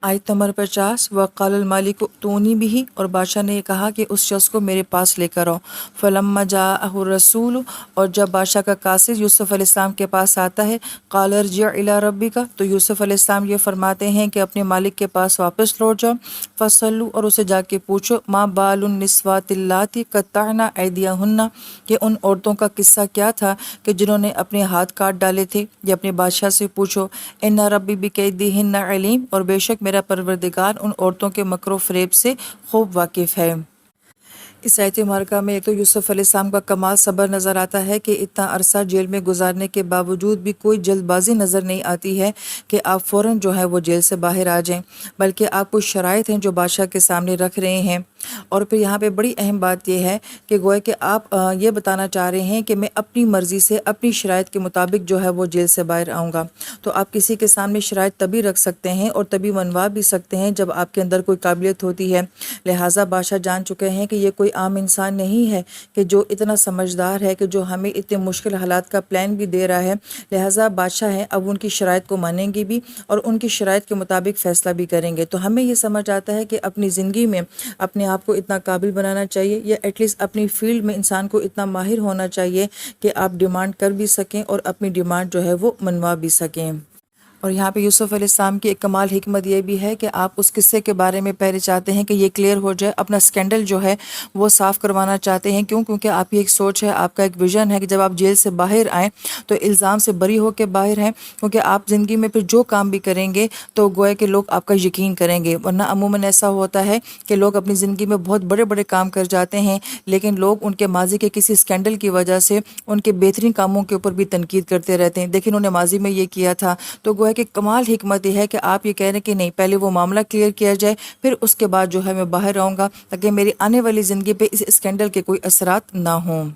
آیت نمبر 50 وقال المالک ائتونی بہ، اور بادشاہ نے کہا کہ اس شخص کو میرے پاس لے کر آؤ۔ فلما جاءہ الرسول، اور جب بادشاہ کا قاصد یوسف علیہ السلام کے پاس آتا ہے، قال ارجع الی ربک، تو یوسف علیہ السلام یہ فرماتے ہیں کہ اپنے مالک کے پاس واپس لوٹ جاؤ۔ فصلوا، اور اسے جا کے پوچھو، ما بال النسوات اللاتی قطعن ایدیہن، کہ ان عورتوں کا قصہ کیا تھا کہ جنہوں نے اپنے ہاتھ کاٹ ڈالے تھے۔ یہ اپنے بادشاہ سے پوچھو۔ ان ربی بکیدہن علیم، اور بے شک میرا پروردگار ان عورتوں کے مکر و فریب سے خوب واقف ہے۔ اس آیت مبارکہ میں ایک تو یوسف علیہ السلام کا کمال صبر نظر آتا ہے کہ اتنا عرصہ جیل میں گزارنے کے باوجود بھی کوئی جلد بازی نظر نہیں آتی ہے کہ آپ فوراً جو ہے وہ جیل سے باہر آ جائیں، بلکہ آپ کچھ شرائط ہیں جو بادشاہ کے سامنے رکھ رہے ہیں۔ اور پھر یہاں پہ بڑی اہم بات یہ ہے کہ گویا کہ آپ یہ بتانا چاہ رہے ہیں کہ میں اپنی مرضی سے اپنی شرائط کے مطابق جو ہے وہ جیل سے باہر آؤں گا۔ تو آپ کسی کے سامنے شرائط تبھی رکھ سکتے ہیں اور تبھی منوا بھی سکتے ہیں جب آپ کے اندر کوئی قابلیت ہوتی ہے۔ لہٰذا بادشاہ جان چکے ہیں کہ یہ کوئی عام انسان نہیں ہے کہ جو اتنا سمجھدار ہے کہ جو ہمیں اتنے مشکل حالات کا پلان بھی دے رہا ہے، لہٰذا بادشاہ ہیں اب ان کی شرائط کو مانیں گے بھی اور ان کی شرائط کے مطابق فیصلہ بھی کریں گے۔ تو ہمیں یہ سمجھ آتا ہے کہ اپنی زندگی میں اپنے آپ کو اتنا قابل بنانا چاہیے، یا ایٹ لیسٹ اپنی فیلڈ میں انسان کو اتنا ماہر ہونا چاہیے کہ آپ ڈیمانڈ کر بھی سکیں اور اپنی ڈیمانڈ جو ہے وہ منوا بھی سکیں۔ اور یہاں پہ یوسف علیہ السلام کی ایک کمال حکمت یہ بھی ہے کہ آپ اس قصے کے بارے میں پہلے چاہتے ہیں کہ یہ کلیئر ہو جائے، اپنا سکینڈل جو ہے وہ صاف کروانا چاہتے ہیں۔ کیوں؟ کیونکہ آپ کی ایک سوچ ہے، آپ کا ایک ویژن ہے کہ جب آپ جیل سے باہر آئیں تو الزام سے بری ہو کے باہر ہیں، کیونکہ آپ زندگی میں پھر جو کام بھی کریں گے تو گویا کہ لوگ آپ کا یقین کریں گے۔ ورنہ عموماً ایسا ہوتا ہے کہ لوگ اپنی زندگی میں بہت بڑے بڑے کام کر جاتے ہیں، لیکن لوگ ان کے ماضی کے کسی سکینڈل کی وجہ سے ان کے بہترین کاموں کے اوپر بھی تنقید کرتے رہتے ہیں، دیکھیں انہوں نے ماضی میں یہ کیا تھا۔ تو گویا کہ کمال حکمت یہ ہے کہ آپ یہ کہہ رہے ہیں کہ نہیں، پہلے وہ معاملہ کلیئر کیا جائے، پھر اس کے بعد جو ہے میں باہر آؤں گا، تاکہ میری آنے والی زندگی پہ اس اسکینڈل کے کوئی اثرات نہ ہوں۔